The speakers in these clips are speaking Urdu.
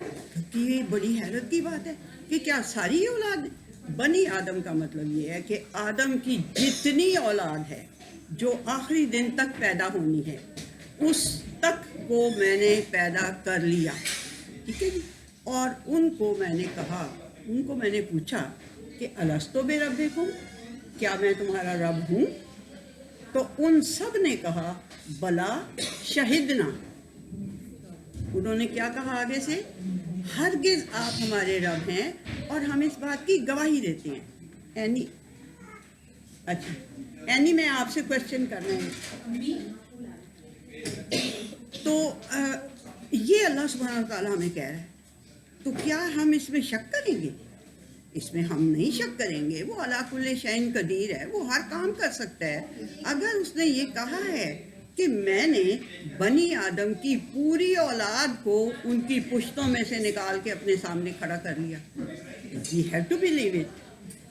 کہ یہ بڑی حیرت کی بات ہے کہ کیا ساری اولاد؟ بنی آدم کا مطلب یہ ہے کہ آدم کی جتنی اولاد ہے جو آخری دن تک پیدا ہونی ہے اس تک کو میں نے پیدا کر لیا، ٹھیک ہے جی. اور ان کو میں نے کہا، ان کو میں نے پوچھا کہ الستو بربکم، کیا میں تمہارا رب ہوں؟ تو ان سب نے کہا بلا شہدنا. انہوں نے کیا کہا آگے سے؟ ہرگز آپ ہمارے رب ہیں اور ہم اس بات کی گواہی دیتے ہیں. اینی، اچھا اینی میں آپ سے کوشچن کرنا ہے. تو یہ اللہ سبحانہ تعالیٰ ہمیں کہہ رہا ہے، تو کیا ہم اس میں شک کریں گے؟ اس میں ہم نہیں شک کریں گے. وہ علی کل شیء قدیر ہے، وہ ہر کام کر سکتا ہے. اگر اس نے یہ کہا ہے کہ میں نے بنی آدم کی پوری اولاد کو ان کی پشتوں میں سے نکال کے اپنے سامنے کھڑا کر لیا، we have to believe it.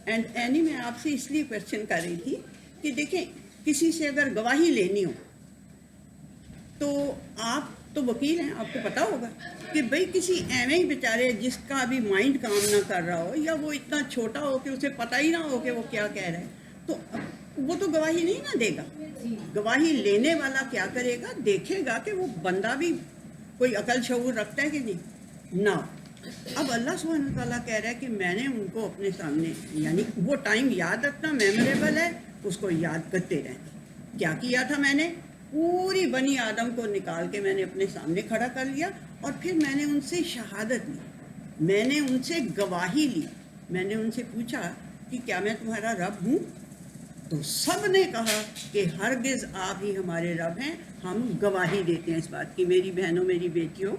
And اینی میں آپ سے اس لیے کوشچن کر رہی تھی کہ دیکھیں، کسی سے اگر گواہی لینی ہو تو آپ تو وکیل ہیں، آپ کو پتہ ہوگا کہ بھئی کسی ایویں ہی بیچارے جس کا ابھی مائنڈ کام نہ کر رہا ہو یا وہ اتنا چھوٹا ہو کہ اسے پتہ ہی نہ ہو کہ وہ کیا کہہ رہا ہے، تو وہ تو گواہی نہیں نہ دے گا. گواہی لینے والا کیا کرے گا؟ دیکھے گا کہ وہ بندہ بھی کوئی عقل شعور رکھتا ہے کہ نہیں نہ. اب اللہ سبحانہ تعالیٰ کہہ رہا ہے کہ میں نے ان کو اپنے سامنے، یعنی وہ ٹائم یاد رکھنا میموریبل ہے، اس کو یاد کرتے رہنا. کیا کیا تھا میں نے؟ پوری بنی آدم کو نکال کے میں نے اپنے سامنے کھڑا کر لیا اور پھر میں نے ان سے شہادت لی، میں نے ان سے گواہی لی. میں نے ان سے پوچھا کہ کیا میں تمہارا رب ہوں؟ تو سب نے کہا کہ ہرگز آپ ہی ہمارے رب ہیں، ہم گواہی دیتے ہیں اس بات کی. میری بہنوں، میری بیٹیوں،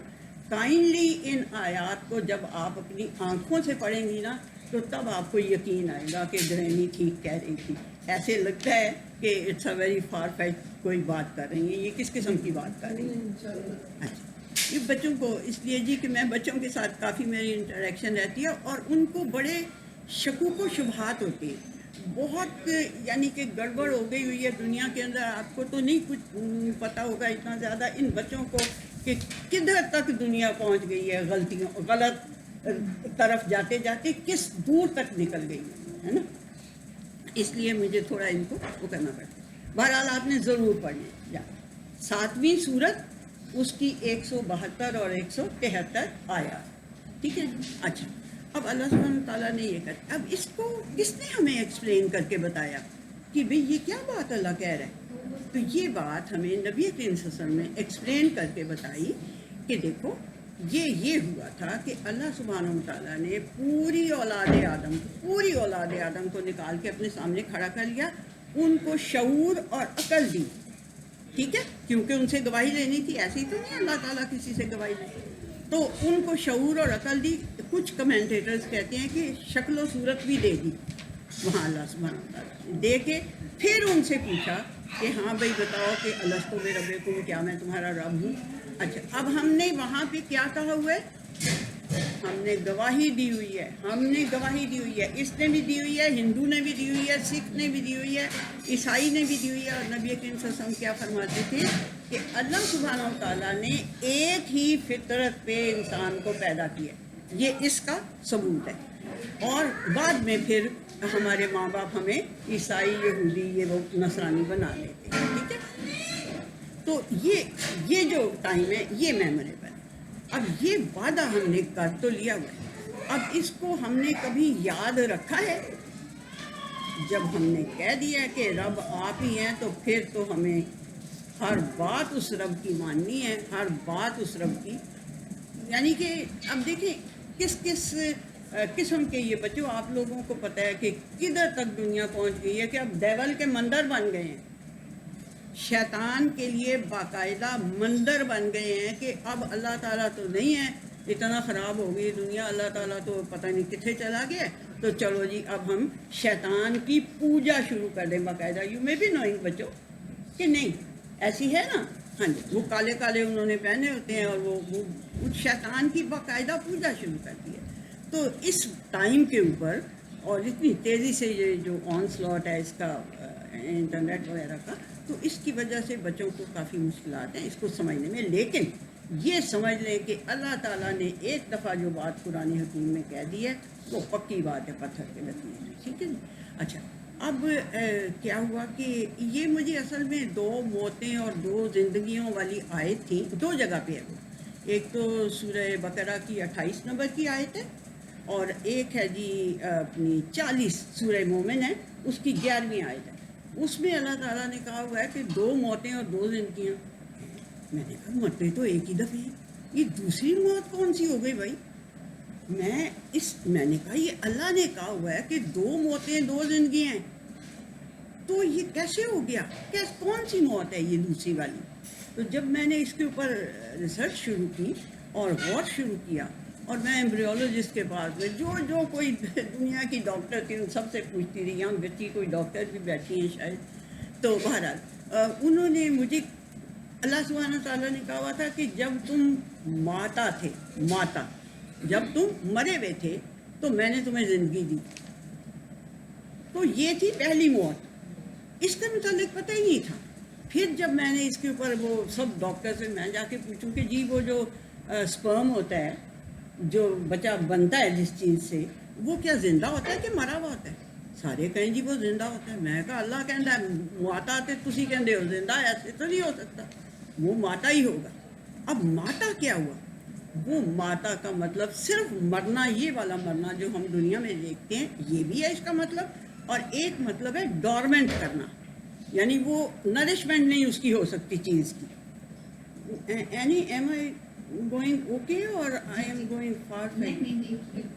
کائنڈلی ان آیات کو جب آپ اپنی آنکھوں سے پڑھیں گی نا تو تب آپ کو یقین آئے گا کہ گرینی ٹھیک کہہ رہی تھی. ایسے لگتا ہے کہ it's a very far fetch کوئی بات کر رہی ہیں، یہ کس قسم کی بات کر رہی ہیں؟ اچھا، یہ بچوں کو اس لیے جی کہ میں بچوں کے ساتھ کافی میری انٹریکشن رہتی ہے اور ان کو بڑے شکوک و شبہات ہوتے ہیں، بہت یعنی کہ گڑبڑ ہو گئی ہوئی ہے دنیا کے اندر. آپ کو تو نہیں کچھ پتہ ہوگا اتنا زیادہ ان بچوں کو کہ کدھر تک دنیا پہنچ گئی ہے، غلط طرف جاتے جاتے کس دور تک نکل گئی ہے نا. اس لیے مجھے تھوڑا ان کو وہ کرنا پڑتا ہے. بہرحال آپ نے ضرور پڑھنا ہے 7ویں سورت، اس کی 172 اور 173 آیات، ٹھیک ہے. اچھا، اب اللہ سبحانہ تعالیٰ نے یہ کہا، اب اس کو کس نے ہمیں ایکسپلین کر کے بتایا کہ بھئی یہ کیا بات اللہ کہہ رہا ہے؟ تو یہ بات ہمیں نبی کریم صلی اللہ علیہ وسلم نے ایکسپلین کر کے بتائی کہ دیکھو یہ ہوا تھا کہ اللہ سبحانہ وتعالیٰ نے پوری اولاد آدم کو نکال کے اپنے سامنے کھڑا کر لیا. ان کو شعور اور عقل دی، ٹھیک ہے، کیونکہ ان سے گواہی لینی تھی. ایسی تو نہیں اللہ تعالیٰ کسی سے گواہی لے، تو ان کو شعور اور عقل دی. کچھ کمنٹیٹرز کہتے ہیں کہ شکل و صورت بھی دے دی وہاں اللہ سبحانہ وتعالیٰ دے کے پھر ان سے پوچھا کہ ہاں بھائی بتاؤ کہ الستو بربکم، کیا میں تمہارا رب ہوں؟ اچھا، اب ہم نے وہاں پہ کیا کہا ہوا ہے؟ ہم نے گواہی دی ہوئی ہے، ہم نے گواہی دی ہوئی ہے. اس نے بھی دی ہوئی ہے، ہندو نے بھی دی ہوئی ہے، سکھ نے بھی دی ہوئی ہے، عیسائی نے بھی دی ہوئی ہے. اور نبی کریم صلی اللہ علیہ وسلم کیا فرماتے تھے کہ اللہ سبحانہ و تعالیٰ نے ایک ہی فطرت پہ انسان کو پیدا کیا، یہ اس کا ثبوت ہے. اور بعد میں پھر ہمارے ماں باپ ہمیں عیسائی، یہودی، یہ وہ نصرانی بنا لیتے ہیں، ٹھیک ہے. تو یہ جو ٹائم ہے یہ میموریبل ہے. اب یہ وعدہ ہم نے کر تو لیا ہوا ہے، اب اس کو ہم نے کبھی یاد رکھا ہے؟ جب ہم نے کہہ دیا کہ رب آپ ہی ہیں تو پھر تو ہمیں ہر بات اس رب کی ماننی ہے، ہر بات اس رب کی. یعنی کہ اب دیکھیں کس قسم کے یہ بچوں، آپ لوگوں کو پتہ ہے کہ کدھر تک دنیا پہنچ گئی ہے کہ اب دیول کے مندر بن گئے ہیں، شیطان کے لیے باقاعدہ مندر بن گئے ہیں کہ اب اللہ تعالیٰ تو نہیں ہے، اتنا خراب ہو گئی دنیا، اللہ تعالیٰ تو پتہ نہیں کتنے چلا گیا، تو چلو جی اب ہم شیطان کی پوجا شروع کر دیں باقاعدہ. یو میں بھی نوئنگ بچوں کہ نہیں ایسی ہے نا. ہاں جی، وہ کالے کالے انہوں نے پہنے ہوتے ہیں اور وہ شیطان کی باقاعدہ پوجا شروع کر دی ہے. تو اس ٹائم کے اوپر اور اتنی تیزی سے یہ جو آن سلاٹ ہے اس کا انٹرنیٹ وغیرہ کا، تو اس کی وجہ سے بچوں کو کافی مشکلات ہیں اس کو سمجھنے میں. لیکن یہ سمجھ لیں کہ اللہ تعالیٰ نے ایک دفعہ جو بات قرآن حکیم میں کہہ دی ہے وہ پکی بات ہے، پتھر کے لکیر ہے، ٹھیک ہے جی. اچھا اب کیا ہوا کہ یہ مجھے اصل میں 2 موتیں اور 2 زندگیوں والی آیت تھی، 2 جگہ پہ ہے وہ. ایک تو سورہ بقرہ کی 28 نمبر کی آیت ہے، اور ایک ہے جی اپنی 40 سورہ مومن ہے، اس کی 11ویں آیت ہے. اس میں اللہ تعالیٰ نے کہا ہوا ہے کہ 2 موتیں اور 2 زندگیاں. میں نے کہا مرتے تو ایک ہی دفعہ ہیں، یہ دوسری موت کون سی ہو گئی بھائی؟ میں نے کہا یہ اللہ نے کہا ہوا ہے کہ 2 موتیں 2 زندگیاں ہیں، تو یہ کیسے ہو گیا؟ کون سی موت ہے یہ دوسری والی؟ تو جب میں نے اس کے اوپر ریسرچ شروع کی اور غور شروع کیا، اور میں ایمبریولوجسٹ کے پاس میں جو کوئی دنیا کی ڈاکٹر تھی ان سب سے پوچھتی رہی. یہاں بچی کوئی ڈاکٹر بھی بیٹھی ہیں شاید. تو بہرحال انہوں نے مجھے، اللہ سبحانہ تعالیٰ نے کہا ہوا تھا کہ جب تم ماتا تھے، جب تم مرے ہوئے تھے تو میں نے تمہیں زندگی دی. تو یہ تھی پہلی موت، اس کا متعلق پتہ ہی نہیں تھا. پھر جب میں نے اس کے اوپر وہ سب ڈاکٹر سے میں جا کے پوچھوں کہ جی وہ جو سپرم ہوتا ہے، جو بچہ بنتا ہے جس چیز سے، وہ کیا زندہ ہوتا ہے کہ مرا ہوا ہوتا ہے؟ سارے کہیں جی وہ زندہ ہوتا ہے. میں کہا اللہ کہتا ہے ماتا تے تسی کہندے ہو زندہ ہے، ایسے تو نہیں ہو سکتا، وہ ماتا ہی ہوگا. اب ماتا کیا ہوا؟ وہ ماتا کا مطلب صرف مرنا، یہ والا مرنا جو ہم دنیا میں دیکھتے ہیں یہ بھی ہے اس کا مطلب، اور ایک مطلب ہے ڈورمنٹ کرنا، یعنی وہ نرشمنٹ نہیں اس کی ہو سکتی چیز کی. Am I going okay or I am going far?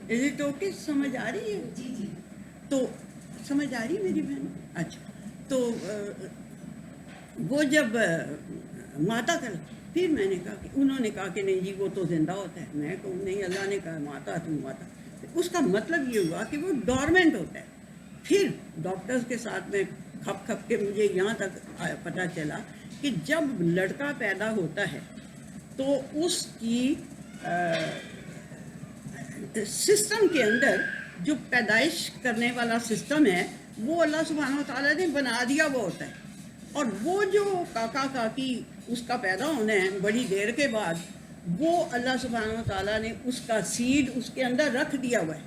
Is it okay? سمجھ آ رہی ہے؟ جی جی. تو سمجھ آ رہی ہے میری بہن؟ اچھا تو وہ جب ماتا کر، پھر میں نے کہا کہ انہوں نے کہا کہ نہیں جی وہ تو زندہ ہوتا ہے. میں کہوں نہیں، اللہ نے کہا ماتا تم ماتا. اس کا مطلب یہ ہوا کہ وہ ڈورمنٹ ہوتا ہے. پھر ڈاکٹرز کے ساتھ میں کھپ کے مجھے یہاں تک پتہ چلا کہ جب لڑکا پیدا ہوتا ہے تو اس کی سسٹم کے اندر جو پیدائش کرنے والا سسٹم ہے وہ اللہ سبحانہ وتعالیٰ نے بنا دیا وہ ہوتا ہے. اور وہ جو کاکا کاکی اس کا پیدا ہونا ہے بڑی دیر کے بعد، وہ اللہ سبحانہ وتعالیٰ نے اس کا سیڈ اس کے اندر رکھ دیا ہوا ہے.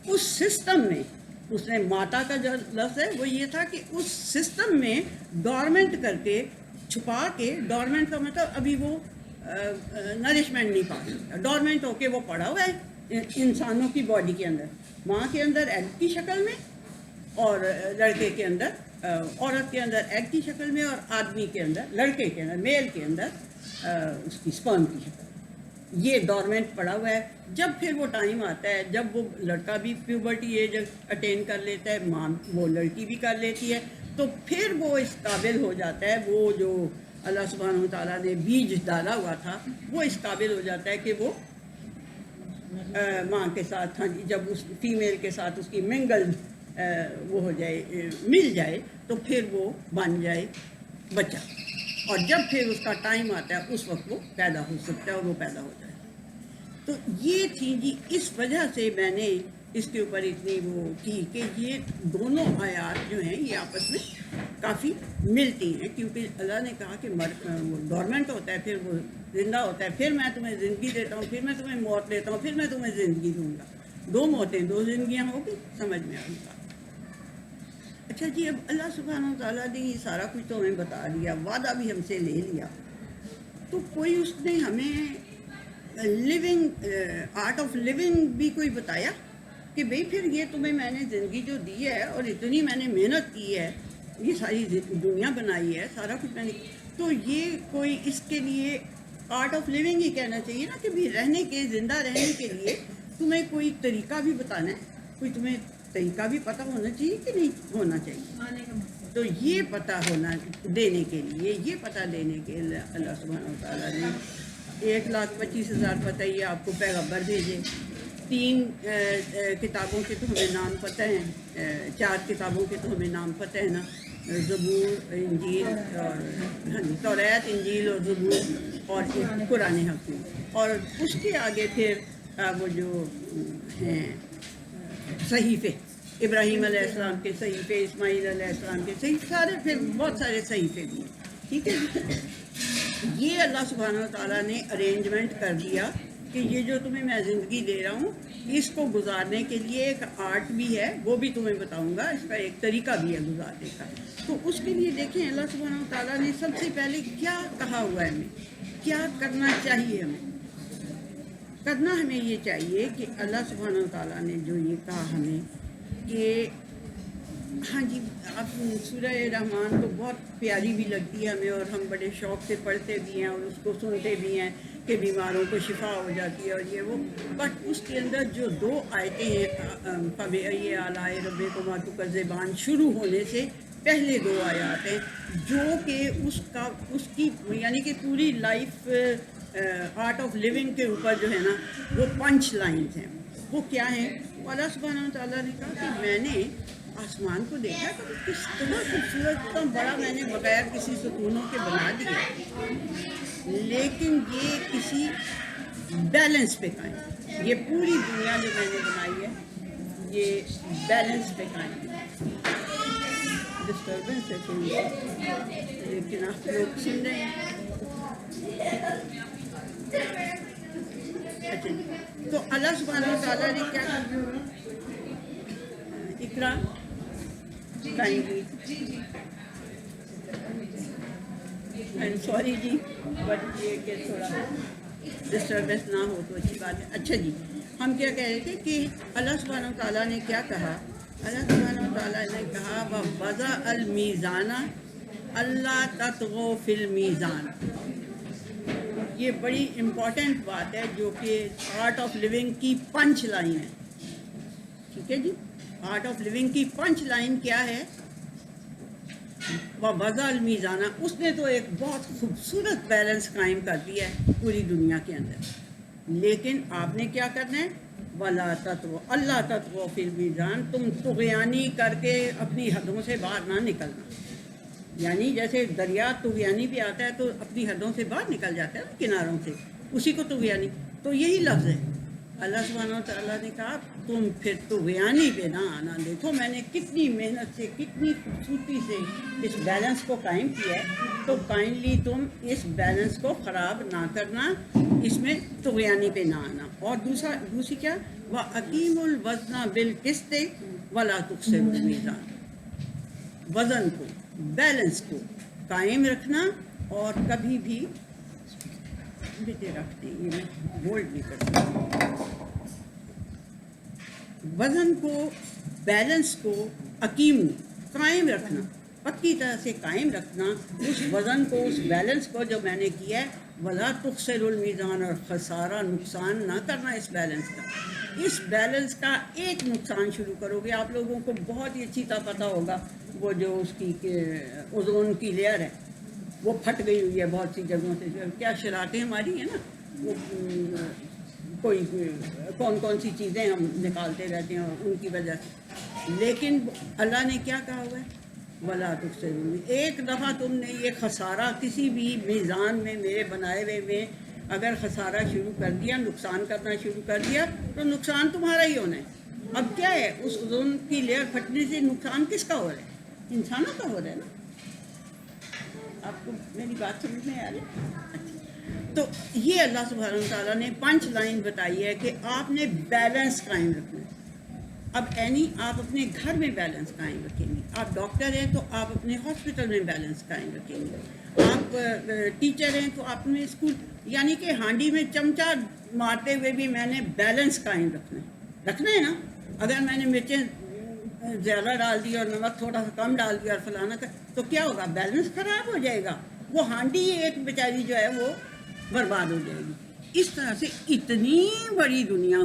اس سسٹم میں اس نے ماتا کا جو لفظ ہے وہ یہ تھا کہ اس سسٹم میں ڈورمنٹ کر کے، چھپا کے، ڈورمنٹ کا مطلب ابھی وہ نرشمنٹ نہیں پا سکتا، ڈورمنٹ ہو کے وہ پڑا ہوا ہے انسانوں کی باڈی کے اندر، ماں کے اندر ایگ کی شکل میں، اور لڑکے کے اندر، عورت کے اندر ایگ کی شکل میں، اور آدمی کے اندر، لڑکے کے اندر، میل کے اندر اس کی سپرم کی شکل. یہ ڈورمنٹ پڑا ہوا ہے. جب پھر وہ ٹائم آتا ہے جب وہ لڑکا بھی پیوبرٹی ایج اٹین کر لیتا ہے، ماں وہ لڑکی بھی کر لیتی ہے، تو پھر وہ اس قابل ہو جاتا ہے، وہ جو اللہ سبحانہ وتعالیٰ نے بیج ڈالا ہوا تھا وہ اس قابل ہو جاتا ہے کہ وہ ماں کے ساتھ، ہاں جی، جب اس فیمیل کے ساتھ اس کی منگل وہ ہو جائے، مل جائے، تو پھر وہ بن جائے بچہ. اور جب پھر اس کا ٹائم آتا ہے اس وقت وہ پیدا ہو سکتا ہے اور وہ پیدا ہو جائے. تو یہ تھی جی، اس وجہ سے میں نے اس کے اوپر اتنی وہ کی کہ یہ دونوں آیات جو ہیں یہ آپس میں کافی ملتی ہیں، کیونکہ اللہ نے کہا کہ وہ ڈورمنٹ ہوتا ہے، پھر وہ زندہ ہوتا ہے، پھر میں تمہیں زندگی دیتا ہوں، پھر میں تمہیں موت دیتا ہوں، پھر میں تمہیں زندگی دوں گا. 2 موتیں 2 زندگیاں ہوگی. سمجھ میں آ گئی. اچھا جی، اب اللہ سبحانہ وتعالیٰ نے یہ سارا کچھ تو ہمیں بتا دیا، وعدہ بھی ہم سے لے لیا، تو کوئی اس نے ہمیں لیونگ، آرٹ آف لیونگ بھی کوئی بتایا کہ بھئی پھر یہ تمہیں میں نے زندگی جو دی ہے اور اتنی میں نے محنت کی ہے، یہ ساری دنیا بنائی ہے، سارا کچھ میں نے، تو یہ کوئی اس کے لیے آرٹ آف لیونگ ہی کہنا چاہیے نا کہ بھی رہنے کے، زندہ رہنے کے لیے تمہیں کوئی طریقہ بھی بتانا ہے، کوئی تمہیں طریقہ بھی پتہ ہونا چاہیے کہ نہیں ہونا چاہیے. تو یہ پتہ ہونا دینے کے لیے، یہ پتہ دینے کے لیے اللہ سبحانہ وتعالیٰ نے 1,25,000 پتہ یہ آپ کو پیغمبر بھیجے. 3 کتابوں کے تو ہمیں نام پتہ ہیں، 4 کتابوں کے تو ہمیں نام پتہ ہے نا، زبور، انجیل، اور توریت، انجیل اور زبور، اور قرآن حکیم. اور اس کے آگے پھر وہ جو ہیں صحیفے، ابراہیم علیہ السلام کے صحیفے، اسماعیل علیہ السلام کے صحیفے، سارے پھر بہت سارے صحیفے بھی ہیں. ٹھیک ہے، یہ اللہ سبحانہ و تعالیٰ نے ارینجمنٹ کر دیا کہ یہ جو تمہیں میں زندگی دے رہا ہوں اس کو گزارنے کے لیے ایک آرٹ بھی ہے، وہ بھی تمہیں بتاؤں گا، اس کا ایک طریقہ بھی ہے گزارنے کا. تو اس کے لیے دیکھیں اللہ سبحانہ و تعالیٰ نے سب سے پہلے کیا کہا ہوا ہے ہمیں، کیا کرنا چاہیے ہمیں. کرنا ہمیں یہ چاہیے کہ اللہ سبحانہ و تعالیٰ نے جو یہ کہا ہمیں کہ ہاں جی، اب سورہ رحمان تو بہت پیاری بھی لگتی ہے ہمیں اور ہم بڑے شوق سے پڑھتے بھی ہیں اور اس کو سنتے بھی ہیں کہ بیماروں کو شفا ہو جاتی ہے اور یہ وہ. بٹ اس کے اندر جو 2 آیتیں ہیں فَبِأَيِّ آلَاءِ رَبِّكُمَا تُكَذِّبَانِ شروع ہونے سے پہلے 2 آیات ہیں جو کہ اس کی یعنی کہ پوری لائف آرٹ آف لیونگ کے اوپر جو ہے نا وہ پنچ لائنز ہیں. وہ کیا ہیں؟ اللہ سبحانہ و تعالیٰ نے کہا کہ میں نے آسمان کو دیکھا کہ کس طرح خوبصورت اتنا بڑا میں نے بغیر کسی ستونوں کے بنا دیا، لیکن یہ کسی بیلنس پہ قائم ہے. یہ پوری دنیا جو میں نے بنائی ہے یہ بیلنس پہ قائم ہے. ڈسٹربنس ہے تھوڑی سی لیکن آپ لوگ سن رہے ہیں. اچھا جی، تو اللہ سبحانہ و تعالیٰ نے کیا کہا؟ اقرا سوری جی، بٹ یہ کہ تھوڑا ڈسٹربنس نہ ہو تو اچھی بات ہے. اچھا جی، ہم کیا کہہ رہے تھے کہ اللہ سبحانہ و تعالیٰ نے کیا کہا؟ اللہ سبحانہ و تعالیٰ نے کہا وَوَضَعَ الْمِيزَانَ أَلَّا تَطْغَوْا فِي الْمِيزَانِ. یہ بڑی امپورٹنٹ بات ہے جو کہ آرٹ آف لیونگ کی پنچ لائن ہے. ٹھیک ہے جی، آرٹ آف لیونگ کی پنچ لائن کیا ہے؟ وَوَضَعَ الْمِيزَانَ. اس نے تو ایک بہت خوبصورت بیلنس قائم کر دیا ہے پوری دنیا کے اندر، لیکن آپ نے کیا کرنا ہے؟ وَلَا تَطْغَوْا أَلَّا تَطْغَوْا فِي الْمِيزَانِ. تم طغیانی کر کے اپنی حدوں سے باہر نہ نکلنا. یعنی جیسے دریا طغیانی بھی آتا ہے تو اپنی حدوں سے باہر نکل جاتا ہے نا کناروں سے، اسی کو طغیانی. تو یہی لفظ ہے. اللہ سبحانہ و تعالیٰ نے کہا تم پھر طغیانی پہ نہ آنا. دیکھو میں نے کتنی محنت سے کتنی خوبصورتی سے اس بیلنس کو قائم کیا ہے، تو کائنڈلی تم اس بیلنس کو خراب نہ کرنا، اس میں طغیانی پہ نہ آنا. اور دوسری کیا؟ وَأَقِیمُوا الْوَزْنَ بِالْقِسْطِ وَلَا تُخْسِرُوا الْمِیزَانَ. وزن کو، بیلنس کو قائم رکھنا اور کبھی بھی رکھتے ہیں، یہ میں بولڈ نہیں کرتا. وزن کو، بیلنس کو اقیم قائم رکھنا، پکی طرح سے قائم رکھنا اس وزن کو، اس بیلنس کو جو میں نے کیا ہے. ولا تخسر المیزان، اور خسارہ نقصان نہ کرنا اس بیلنس کا. اس بیلنس کا ایک نقصان شروع کرو گے، آپ لوگوں کو بہت ہی اچھی طرح پتہ ہوگا، وہ جو اس کی اوزون کی لیئر ہے وہ پھٹ گئی ہوئی ہے بہت سی جگہوں سے. کیا شرارتیں ہماری ہیں نا، وہ کوئی کون سی چیزیں ہم نکالتے رہتے ہیں ان کی وجہ سے. لیکن اللہ نے کیا کہا ہوا ہے؟ ولا تخسروا. ایک دفعہ تم نے یہ خسارہ کسی بھی میزان میں میرے بنائے ہوئے میں اگر خسارہ شروع کر دیا، نقصان کرنا شروع کر دیا، تو نقصان تمہارا ہی ہونا ہے. اب کیا ہے، اس اوزون کی لیئر پھٹنے سے نقصان کس کا ہو رہا ہے؟ انسانوں کا ہو رہا ہے نا. آپ کو میری بات سمجھ میں آ رہی ہے؟ تو یہ اللہ سبحانہ و تعالیٰ نے پنچ لائن بتائی ہے کہ آپ نے بیلنس قائم رکھنا ہے. اب آپ اپنے گھر میں بیلنس قائم رکھیں گے. آپ ڈاکٹر ہیں تو آپ اپنے ہاسپٹل میں بیلنس قائم رکھیں گے. آپ ٹیچر ہیں تو آپ نے اسکول، یعنی کہ ہانڈی میں چمچہ مارتے ہوئے بھی میں نے بیلنس قائم رکھنا ہے نا. اگر میں نے مرچیں زیادہ ڈال دی اور نمک تھوڑا سا کم ڈال دیا اور فلانا تو کیا ہوگا؟ بیلنس خراب ہو جائے گا. وہ ہانڈی ایک بیچاری جو ہے وہ برباد ہو جائے گی. اس طرح سے اتنی بڑی دنیا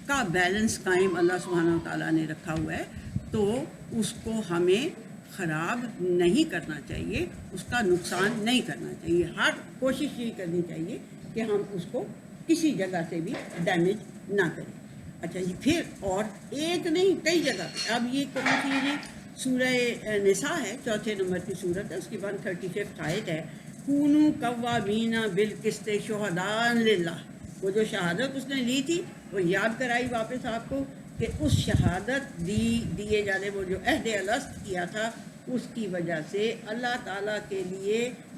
کا بیلنس قائم اللہ سبحانہ و تعالیٰ نے رکھا ہوا ہے، تو اس کو ہمیں خراب نہیں کرنا چاہیے، اس کا نقصان نہیں کرنا چاہیے. ہر کوشش یہ کرنی چاہیے کہ ہم اس کو کسی جگہ سے بھی ڈیمیج نہ کریں. اچھا جی، پھر اور ایک نہیں کئی جگہ پہ. اب یہ کون سی جی؟ سورہ نساء ہے، 4 نمبر کی سورت ہے، اس کی 135 آیت ہے. کونوا قوامین بالقسط شہداء للہ. وہ جو شہادت اس نے لی تھی وہ یاد کرائی واپس آپ کو کہ اس شہادت دیے جانے، وہ جو عہد الست کیا تھا، اس کی وجہ سے اللہ تعالیٰ کے لیے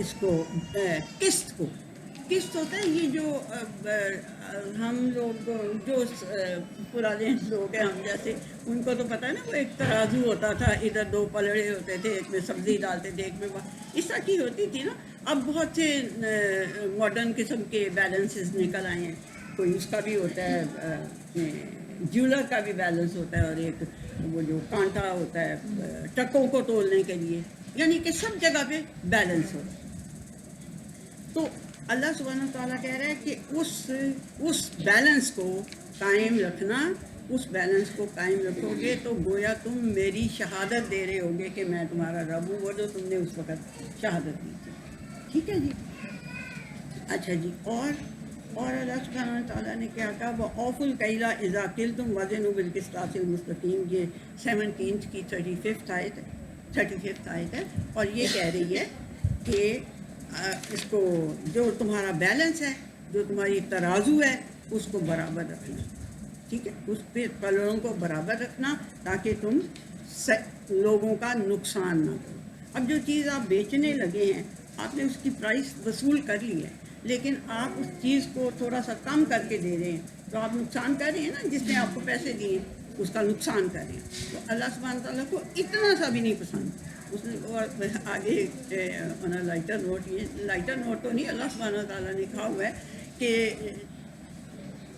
اس کو قسط ہوتا ہے یہ جو ہم لوگ جو پرانے لوگ ہیں ہم جیسے ان کو تو پتہ ہے نا وہ ایک ترازو ہوتا تھا ادھر دو پلڑے ہوتے تھے ایک میں سبزی ڈالتے تھے ایک میں اس طرح کی ہوتی تھی نا. اب بہت سے ماڈرن قسم کے بیلنسز نکل آئے ہیں. کوئی اس کا بھی ہوتا ہے جیولر کا بھی بیلنس ہوتا ہے اور ایک وہ جو کانٹا ہوتا ہے ٹکوں کو تولنے کے لیے یعنی کہ سب جگہ پہ بیلنس ہو. تو اللہ سبحانہ تعالیٰ کہہ رہا ہے کہ اس بیلنس کو قائم رکھنا. اس بیلنس کو قائم رکھو گے تو گویا تم میری شہادت دے رہے ہوگے کہ میں تمہارا رب ہوں وہ جو تم نے اس وقت شہادت دی تھی. ٹھیک ہے جی. اچھا جی. اور اللہ سبحانہ تعالیٰ نے کیا کہا وہ اوف الکیلا اذا قلتم وزنوا بالقسطاس المستقیم. یہ 17 کی 35 آیت ہے اور یہ کہہ رہی ہے کہ اس کو جو تمہارا بیلنس ہے جو تمہاری ترازو ہے اس کو برابر رکھنا. ٹھیک ہے. اس پہ پلڑوں کو برابر رکھنا تاکہ تم لوگوں کا نقصان نہ کرو. اب جو چیز آپ بیچنے لگے ہیں آپ نے اس کی پرائس وصول کر لی ہے لیکن آپ اس چیز کو تھوڑا سا کم کر کے دے رہے ہیں تو آپ نقصان کر رہے ہیں نا. جس نے آپ کو پیسے دیے اس کا نقصان کر رہے ہیں. تو اللہ سبحانہ تعالیٰ کو اتنا سا بھی نہیں پسند. اس نے اور آگے لائٹر نوٹ یہ لائٹر نوٹ تو نہیں اللہ سبحانہ تعالیٰ نے کہا ہوا ہے کہ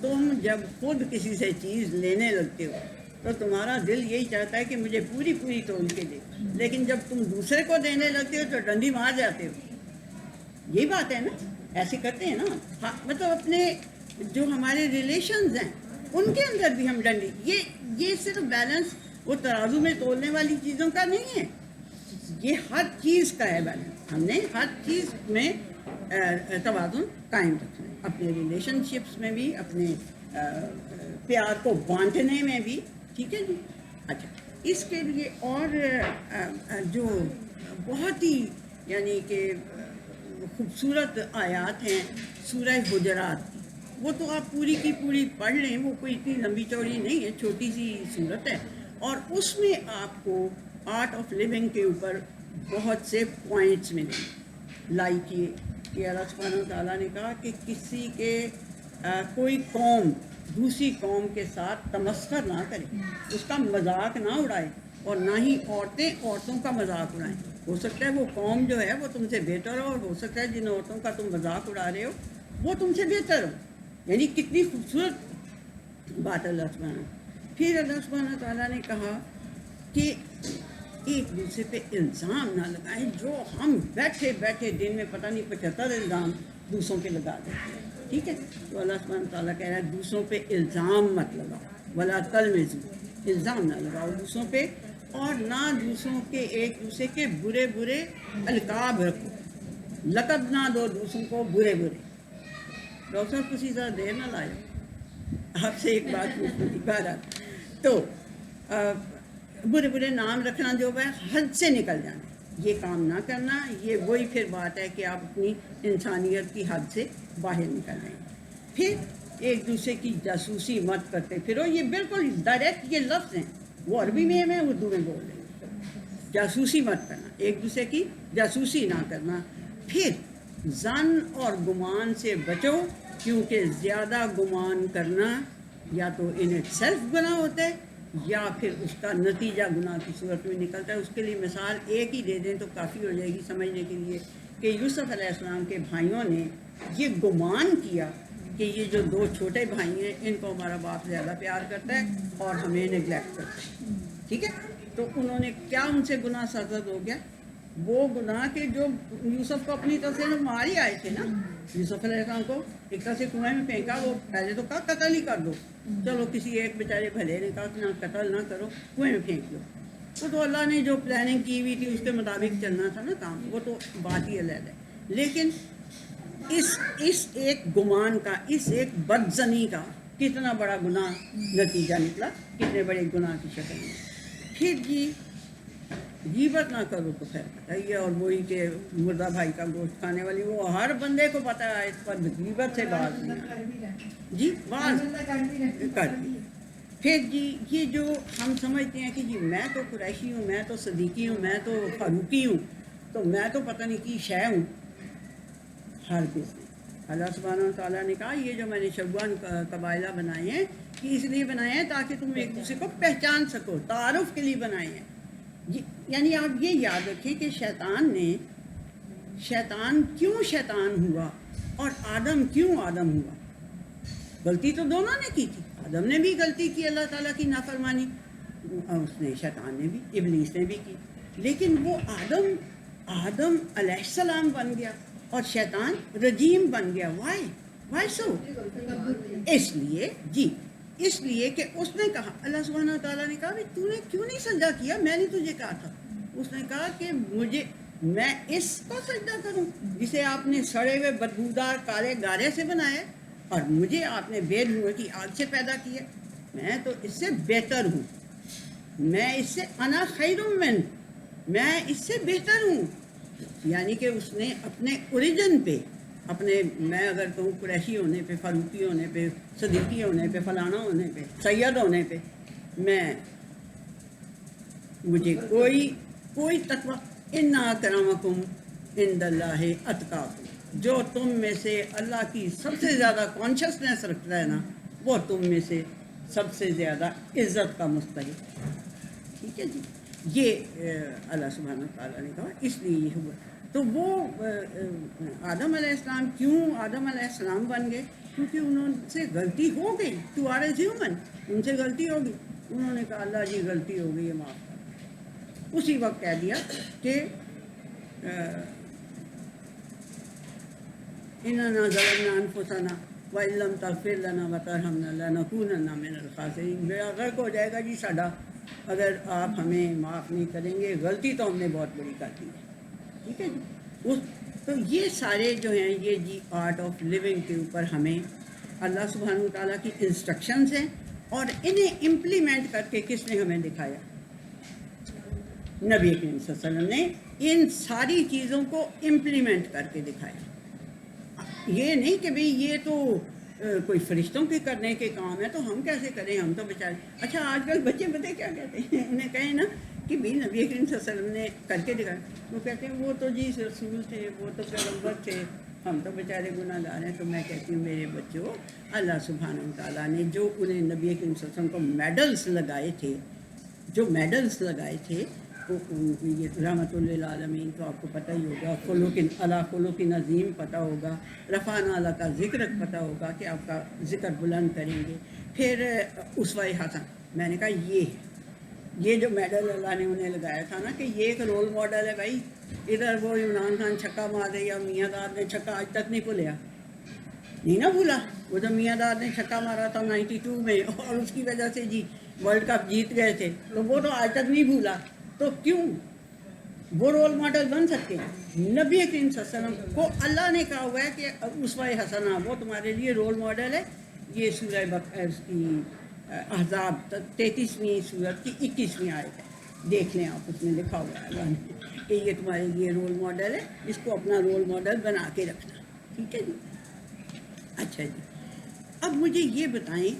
تم جب خود کسی سے چیز لینے لگتے ہو تو تمہارا دل یہی چاہتا ہے کہ مجھے پوری تول کے دے لیکن جب تم دوسرے کو دینے لگتے ہو تو ڈنڈی مار جاتے ہو. یہی بات ہے نا. ایسے کرتے ہیں نا. مطلب اپنے جو ہمارے ریلیشنز ہیں ان کے اندر بھی ہم ڈنڈی یہ صرف بیلنس وہ ترازو میں تولنے والی چیزوں کا نہیں ہے. یہ ہر چیز کا ہے بیلنس. ہم نے ہر چیز میں توازن قائم رکھنا ہے. اپنے ریلیشن شپس میں بھی اپنے پیار کو بانٹنے میں بھی. ٹھیک ہے جی. اچھا. اس کے لیے اور جو بہت ہی یعنی کہ خوبصورت آیات ہیں سورہ حجرات کی وہ تو آپ پوری کی پوری پڑھ لیں. وہ کوئی اتنی لمبی چوڑی نہیں ہے چھوٹی سی صورت ہے اور اس میں آپ کو آرٹ آف لیونگ کے اوپر بہت سے پوائنٹس ملیں. لائک یہ کہ اللہ سبحانہ تعالیٰ نے کہا کہ کسی کے کوئی قوم دوسری قوم کے ساتھ تمسخر نہ کرے اس کا مذاق نہ اڑائے اور نہ ہی عورتیں عورتوں کا مذاق اڑائیں. ہو سکتا ہے وہ قوم جو ہے وہ تم سے بہتر ہو اور ہو سکتا ہے جن عورتوں کا تم مذاق اڑا رہے ہو وہ تم سے بہتر ہو. یعنی کتنی خوبصورت بات اللہ سبحانہ. پھر اللہ سبحانہ تعالیٰ نے کہا کہ ایک دوسرے پہ الزام نہ لگائیں جو ہم بیٹھے بیٹھے دن میں پتہ نہیں 75 الزام دوسروں پہ لگا دیتے ہیں. ٹھیک ہے. تو اللہ سبحانہ تعالیٰ کہہ رہا ہے دوسروں پہ الزام مت لگاؤ. ولا تلمزوا. الزام نہ لگاؤ دوسروں پہ اور نہ دوسروں کے ایک دوسرے کے برے برے القاب رکھو. لقب نہ دو دوسروں کو برے برے. ڈاکٹر صاحب کسی طرح دیر نہ لائے آپ سے ایک بات پوچھنی تھی. بہرحال تو برے برے نام رکھنا جو ہے حد سے نکل جانا. یہ کام نہ کرنا. یہ وہی پھر بات ہے کہ آپ اپنی انسانیت کی حد سے باہر نکل رہے ہیں. پھر ایک دوسرے کی جاسوسی مت کرتے پھرو. یہ بالکل ڈائریکٹ یہ لفظ ہیں وہ عربی میں میں اردو میں بول رہی ہوں. جاسوسی مت کرنا. ایک دوسرے کی جاسوسی نہ کرنا. پھر ظن اور گمان سے بچو کیونکہ زیادہ گمان کرنا یا تو ان اٹ سیلف گناہ ہوتا ہے یا پھر اس کا نتیجہ گناہ کی صورت میں نکلتا ہے. اس کے لیے مثال ایک ہی دے دیں تو کافی ہو جائے گی سمجھنے کے لیے کہ یوسف علیہ السلام کے بھائیوں نے یہ گمان کیا کہ یہ جو دو چھوٹے بھائی ہیں ان کو ہمارا باپ زیادہ پیار کرتا ہے اور ہمیں نگلیکٹ کرتا ہے. ٹھیک ہے. تو انہوں نے کیا ان سے گناہ سرزد ہو گیا. وہ گناہ کے جو یوسف کو اپنی طرف سے لوگ مار ہی آئے تھے نا. یوسف علیہ السلام کو ایک طرح سے کنویں میں پھینکا. وہ پہلے تو کہا قتل ہی کر دو. چلو کسی ایک بیچارے بھلے نے کہا کہ نہ قتل نہ کرو کنویں میں پھینک دو. وہ تو اللہ نے جو پلاننگ کی ہوئی تھی اس کے مطابق چلنا تھا نا کام. وہ تو بات ہی علیحدہ ہے. لیکن اس ایک گمان کا اس ایک بدظنی کا کتنا بڑا گناہ نتیجہ نکلا. کتنے بڑے گناہ کی شکل میں. پھر جی غیبت نہ کرو تو خیر بتائیے. اور وہی کہ مردہ بھائی کا گوشت کھانے والی وہ ہر بندے کو پتہ ہے اس پر غیبت سے باز نہیں جی باز کر دی. پھر جی یہ جو ہم سمجھتے ہیں کہ جی میں تو قریشی ہوں، میں تو صدیقی ہوں، میں تو فاروقی ہوں، تو میں تو پتہ نہیں کی شے ہوں، ہر کس نے اللہ سبحانہ و تعالیٰ نے کہا یہ جو میں نے شبان قبائلہ بنائے ہیں یہ اس لیے بنائے ہیں تاکہ تم ایک دوسرے کو پہچان سکو، تعارف کے لیے بنائے ہیں. یعنی آپ یہ یاد رکھیں کہ شیطان کیوں شیطان ہوا اور آدم کیوں آدم ہوا. غلطی تو دونوں نے کی تھی، آدم نے بھی غلطی کی اللہ تعالیٰ کی نافرمانی، اس نے شیطان نے بھی، ابلیس نے بھی کی، لیکن وہ آدم علیہ السلام بن گیا اور شیطان رجیم بن گیا. وائی سو؟ اس لیے کہ اس نے کہا، اللہ سبحانہ تعالیٰ نے کہا تو نے کیوں نہیں سجدہ کیا، میں نے تجھے کہا تھا. اس نے کہا کہ میں اس کو سجدہ کروں جسے آپ نے سڑے ہوئے بدبودار کالے گارے سے بنایا اور مجھے آپ نے بے دھوئیں کی آگ سے پیدا کیا. میں تو اس سے بہتر ہوں، میں اس سے انا خیر من، میں اس سے بہتر ہوں. یعنی کہ اس نے اپنے اوریجن پہ، میں اگر کہوں قریشی ہونے پہ، فاروقی ہونے پہ، صدیقی ہونے پہ، فلانا ہونے پہ، سید ہونے پہ، مجھے کوئی تقوی، ان اکرمکم عند اللہ اتقاکم، جو تم میں سے اللہ کی سب سے زیادہ کانشسنس رکھتا ہے نا وہ تم میں سے سب سے زیادہ عزت کا مستحق. ٹھیک ہے جی، یہ اللہ سبحانہ تعالیٰ نے کہا اس لیے یہ ہوا. تو وہ آدم علیہ السلام کیوں آدم علیہ السلام بن گئے؟ کیونکہ انہوں سے غلطی ہو گئی. ٹو آر اے ہیومن، ان سے غلطی ہو گئی. انہوں نے کہا اللہ جی غلطی ہو گئی ہے، معاف کر. اسی وقت کہہ دیا کہ اننا ظلمنا انفسنا وان لم تغفر لنا وترحمنا لنکونن من الخاسرین. بیڑا غرق ہو جائے گا جی ساڈا اگر آپ ہمیں معاف نہیں کریں گے، غلطی تو ہم نے بہت بڑی کر دی ہے. ٹھیک ہے جی. تو یہ سارے جو ہیں یہ جی آرٹ آف لیونگ کے اوپر ہمیں اللہ سبحانہ تعالیٰ کی انسٹرکشنز ہیں، اور انہیں امپلیمنٹ کر کے کس نے ہمیں دکھایا؟ نبی کریم صلی اللہ علیہ وسلم نے ان ساری چیزوں کو امپلیمنٹ کر کے دکھایا. یہ نہیں کہ بھئی یہ تو کوئی فرشتوں کے کرنے کے کام ہے تو ہم کیسے کریں، ہم تو بیچارے. اچھا آج کل بچے پتہ کیا کہتے ہیں، انہیں کہیں نا کہ بھئی نبی کریم صلی اللہ علیہ وسلم نے کر کے دکھایا، وہ کہتے ہیں وہ تو جی رسول تھے، وہ تو پیغمبر تھے، ہم تو بیچارے گناہ گار ہیں. تو میں کہتی ہوں میرے بچوں، اللہ سبحانہ وتعالیٰ نے جو انہیں نبی کریم صلی اللہ علیہ وسلم کو میڈلز لگائے تھے یہ رحمۃ للعالمین، تو آپ کو پتہ ہی ہوگا. خلق عظیم پتہ ہوگا، رفعنا لک کا ذکر پتہ ہوگا کہ آپ کا ذکر بلند کریں گے. پھر اسوہ حسن، میں نے کہا یہ جو میڈل اللہ نے انہیں لگایا تھا نا کہ یہ ایک رول ماڈل ہے. بھائی ادھر وہ عمران خان چھکا مار رہے، یا میاں داد نے چھکا آج تک نہیں بھولا. وہ جو میاں داد نے چھکا مارا تھا 92 میں اور اس کی وجہ سے جی ورلڈ کپ جیت گئے تھے، تو وہ تو آج تک نہیں بھولا. تو کیوں وہ رول ماڈل بن سکتے ہیں؟ نبی کریم صلی اللہ علیہ وسلم کو اللہ نے کہا ہوا ہے کہ اسوہ حسنہ وہ تمہارے لیے رول ماڈل ہے. یہ سورہ اس کی احزاب 33ویں سورت کی 21ویں آیت ہے، دیکھ لیں آپ، اس میں لکھا ہوا ہے اللہ نے کہ یہ تمہارے لیے رول ماڈل ہے، اس کو اپنا رول ماڈل بنا کے رکھنا. ٹھیک ہے جی. اچھا جی، اب مجھے یہ بتائیں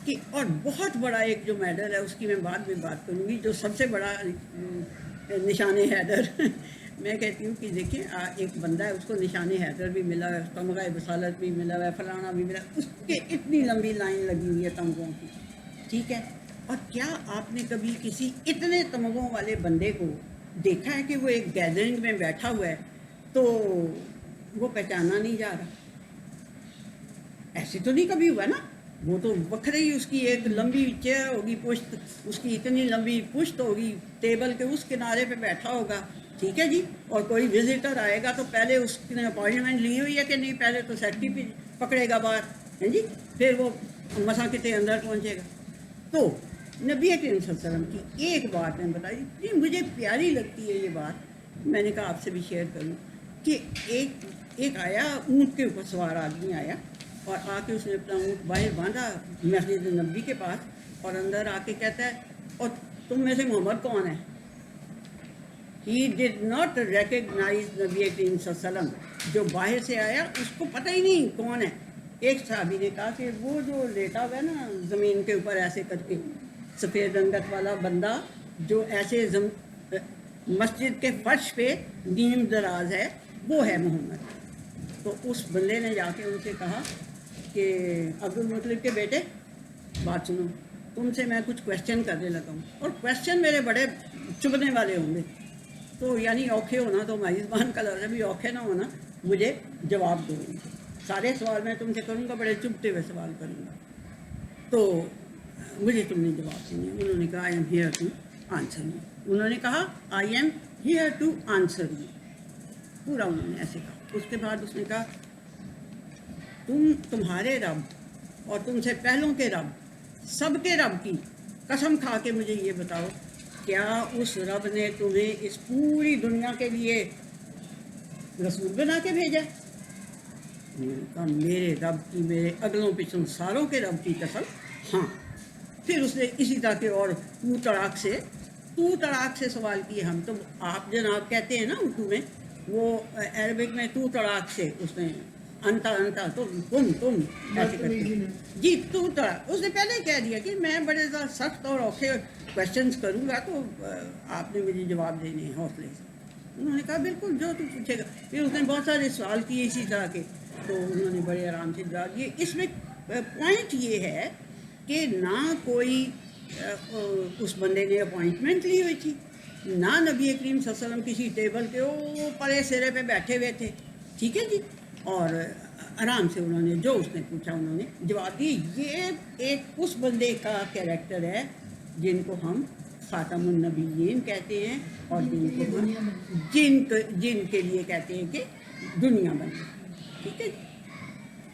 کہ اور بہت بڑا ایک جو میڈل ہے اس کی میں بعد میں بات کروں گی، جو سب سے بڑا نشان حیدر میں کہتی ہوں کہ دیکھیں ایک بندہ ہے، اس کو نشان حیدر بھی ملا ہے، تمغہ بصالت بھی ملا ہے، فلانا بھی ملا، اس کے اتنی لمبی لائن لگی ہوئی ہے تمغوں کی. ٹھیک ہے. اور کیا آپ نے کبھی کسی اتنے تمغوں والے بندے کو دیکھا ہے کہ وہ ایک گیدرنگ میں بیٹھا ہوا ہے تو وہ پہچانا نہیں جا رہا؟ ایسے تو نہیں کبھی ہوا نا. وہ تو وکھرے ہی اس کی ایک لمبی چیئر ہوگی، پشت اس کی اتنی لمبی پشت ہوگی، ٹیبل کے اس کنارے پہ بیٹھا ہوگا. ٹھیک ہے جی. اور کوئی وزٹر آئے گا تو پہلے اس نے اپائنٹمنٹ لی ہوئی ہے کہ نہیں، پہلے تو سیکٹری پہ پکڑے گا باہر، ہیں جی، پھر وہ مسا کتے اندر پہنچے گا. تو نبی کریم صلی اللہ علیہ وسلم کی ایک بات میں بتائی جی، مجھے پیاری لگتی ہے یہ بات، میں نے کہا آپ سے بھی شیئر کروں کہ ایک آیا اونٹ کے اوپر سوار آدمی آیا اور آ کے اس نے اپنا اونٹ باہر باندھا مسجد نبوی کے پاس، اور اندر آ کے کہتا ہے اور تم میں سے محمد کون ہے؟ He did not recognize نبی کریم صلی اللہ علیہ وسلم. جو باہر سے آیا اس کو پتہ ہی نہیں کون ہے. ایک صحابی نے کہا کہ وہ جو لیٹا ہوا ہے نا زمین کے اوپر ایسے کر کے سفید رنگت والا بندہ جو ایسے مسجد کے فرش پہ نیم دراز ہے وہ ہے محمد. تو اس بندے نے جا کے ان سے کہا کہ عبد المطلب کے بیٹے بات سنو, تم سے میں کچھ کویشچن کرنے لگا ہوں اور کویشچن میرے بڑے چبھنے والے ہوں گے, تو یعنی اوکھے ہونا تو ہماری زبان کا لفظ ہے بھی اوکھے نہ ہونا, مجھے جواب دو. سارے سوال میں تم سے کروں گا, بڑے چبھتے ہوئے سوال کروں گا, تو مجھے تم نے جواب دینا. انہوں نے کہا I am here to answer you. انہوں نے کہا I am here to answer you, پورا انہوں نے ایسے کہا. اس کے بعد اس نے کہا تمہارے رب اور تم سے پہلوں کے رب سب کے رب کی قسم کھا کے مجھے یہ بتاؤ, کیا اس رب نے تمہیں اس پوری دنیا کے لیے رسول بنا کے بھیجا؟ میں نے کہا میرے رب کی, میرے اگلوں پچھلوں ساروں کے رب کی قسم ہاں. پھر اس نے اسی طرح کے اور تو تڑاک سے سوال کیے. ہم تو آپ جناب کہتے ہیں نا اردو میں, وہ عربک میں تو تڑاک سے اس نے انتا تم ایسے کرتے جی تو تڑاک. اس نے پہلے کہہ دیا کہ میں بڑے زیادہ سخت اور اوکھے کویشچنس کروں گا تو آپ نے مجھے جواب دینے ہیں حوصلے سے. انہوں نے کہا بالکل جو تو پوچھے گا. پھر اس نے بہت سارے سوال کیے اسی طرح کے, تو انہوں نے بڑے آرام سے جواب دیے. اس میں پوائنٹ یہ ہے کہ نہ کوئی اس بندے نے اپوائنٹمنٹ لی ہوئی تھی, نہ نبی کریم صلی اللہ علیہ وسلم کسی ٹیبل کے وہ پرے سرے پہ بیٹھے ہوئے تھے, ٹھیک ہے جی, اور آرام سے انہوں نے جو اس نے پوچھا انہوں نے جواب دی. یہ ایک اس بندے کا کیریکٹر ہے جن کو ہم خاتم النبیین کہتے ہیں, اور جن کو ہم جن کے لیے کہتے ہیں کہ دنیا بنی, ٹھیک ہے.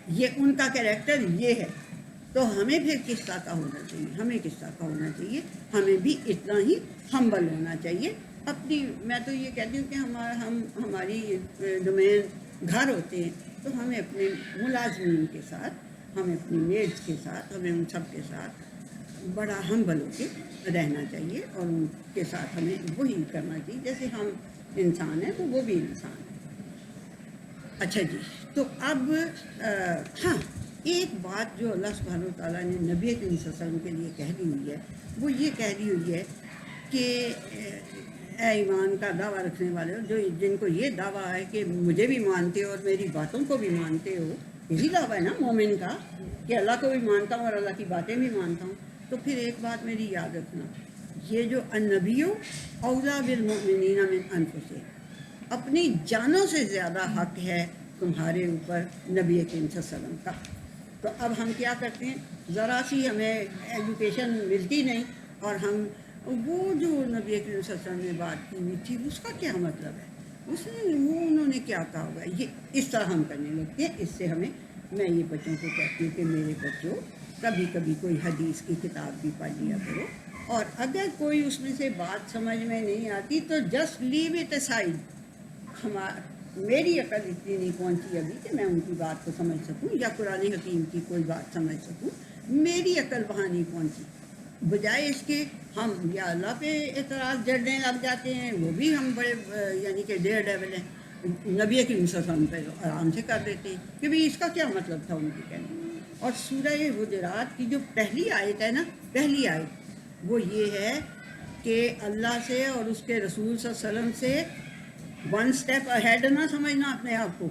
یہ ان کا کیریکٹر یہ ہے. تو ہمیں پھر کس طرح کا ہونا چاہیے, ہمیں بھی اتنا ہی ہمبل ہونا چاہیے اپنی. میں تو یہ کہتی ہوں کہ ہماری ڈومین گھر ہوتے ہیں, تو ہمیں اپنے ملازمین کے ساتھ, ہمیں اپنی میڈس کے ساتھ, ہمیں ان سب کے ساتھ بڑا ہمبل ہو کے رہنا چاہیے, اور ان کے ساتھ ہمیں وہی کرنا چاہیے جیسے ہم انسان ہیں تو وہ بھی انسان ہیں. اچھا جی, تو اب ہاں ایک بات جو اللہ سبحانہ وتعالیٰ نے نبی کریم صلی اللہ علیہ وسلم کے لیے کہہ دی ہوئی ہے, وہ یہ کہہ دی ہوئی ہے کہ اے ایمان کا دعویٰ رکھنے والے ہو, جن کو یہ دعویٰ ہے کہ مجھے بھی مانتے ہو اور میری باتوں کو بھی مانتے ہو, یہی دعویٰ ہے نا مومن کا کہ اللہ کو بھی مانتا ہوں اور اللہ کی باتیں بھی مانتا ہوں. تو پھر ایک بات میری یاد رکھنا, یہ جو النبی اولیٰ بالمؤمنین من انفسہم, اپنی جانوں سے زیادہ حق ہے تمہارے اوپر نبی کریم صلی اللہ علیہ وسلم کا. تو اب ہم کیا کرتے ہیں, ذرا سی ہمیں ایجوکیشن ملتی نہیں, اور ہم وہ جو نبی کریم صلی اللہ علیہ وسلم نے بات کی ہوئی تھی اس کا کیا مطلب ہے, انہوں نے کیا کہا ہوگا, یہ اس طرح ہم کرنے لگتے ہیں. اس سے ہمیں, میں یہ بچوں کو کہتی ہوں کہ میرے بچوں کبھی کبھی کوئی حدیث کی کتاب بھی پڑھ لیا کرو, اور اگر کوئی اس میں سے بات سمجھ میں نہیں آتی تو جسٹ لیو اٹ اسائڈ. میری عقل اتنی نہیں پہنچی ابھی کہ میں ان کی بات کو سمجھ سکوں, یا قرآن حکیم کی کوئی بات سمجھ سکوں, میری عقل وہاں نہیں پہنچی. بجائے اس کے ہم یا اللہ پہ اعتراض جڑنے لگ جاتے ہیں, وہ بھی ہم بڑے یعنی کہ ڈیئر ڈیول ہیں. نبی کریم صلی اللہ علیہ وسلم پہ آرام سے کر دیتے ہیں کہ بھائی اس کا کیا مطلب تھا ان کے کہنے. اور سورہ حجرات کی جو پہلی آیت ہے نا, پہلی آیت وہ یہ ہے کہ اللہ سے اور اس کے رسول صلی اللہ علیہ وسلم سے ون سٹیپ اہیڈ نہ سمجھنا اپنے آپ کو,